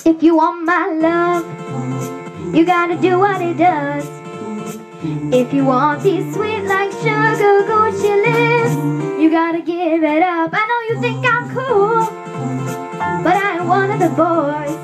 If you want my love, you gotta do what it does. If you want these sweet like sugar Gucci lips, you gotta give it up. I know you think I'm cool, but I ain't one of the boys.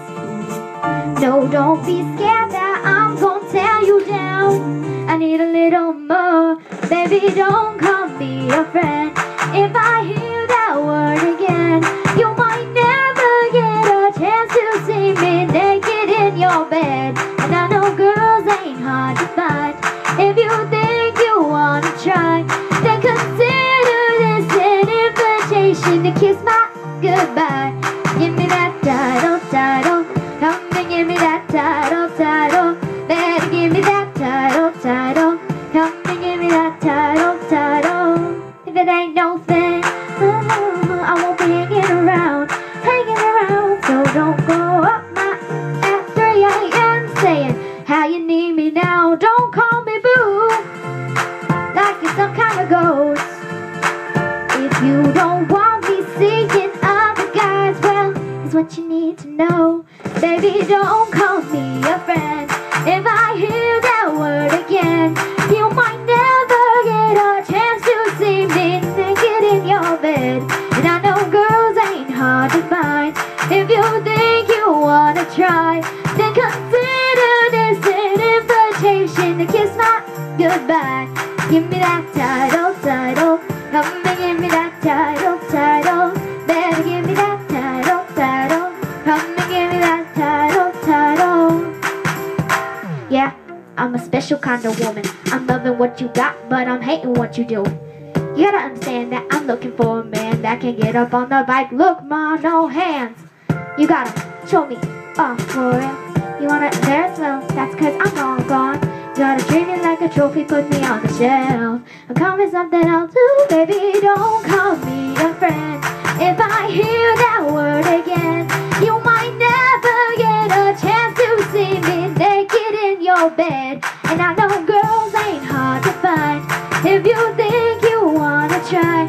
No, don't be scared that I'm gonna tear you down. I need a little more. Baby, don't call me a friend. If I hear that word again, you might never get a chance to see me naked in your bed. And I know girls ain't hard to find. If you think you wanna try, then consider this an invitation to kiss my goodbye. Give me that title, title. Come and give me that title, title. Better give me that title, title. Come and give me that title, title. If it ain't no thing, I won't be hanging around, so don't go up my at 3 a.m. saying how you need me now. Don't call me boo, like you're some kind of ghost. If you don't want me seeing other guys, well, it's what you need to know. Baby, don't call me a friend. If I hear that word again, you might never get a chance to see me naked in your bed. And I know girls ain't hard to find. If you think you wanna try, then consider this an invitation to kiss my goodbye. Give me that title, title. Come and give me that title, title. Better give me that title, title. Come and give me that title, title. Yeah, I'm a special kind of woman. I'm loving what you got, but I'm hating what you do. You gotta understand that I'm looking for a man that can get up on the bike. Look, ma, no hands. You gotta show me, oh, for real. You wanna dance? Well, that's cause I'm long gone. You gotta treat me like a trophy, put me on the shelf. And call me something I'll do, baby, don't call me a friend. If I hear that word again, you might never get a chance to see me naked in your bed. And I know girls ain't hard to find. If you think you wanna try,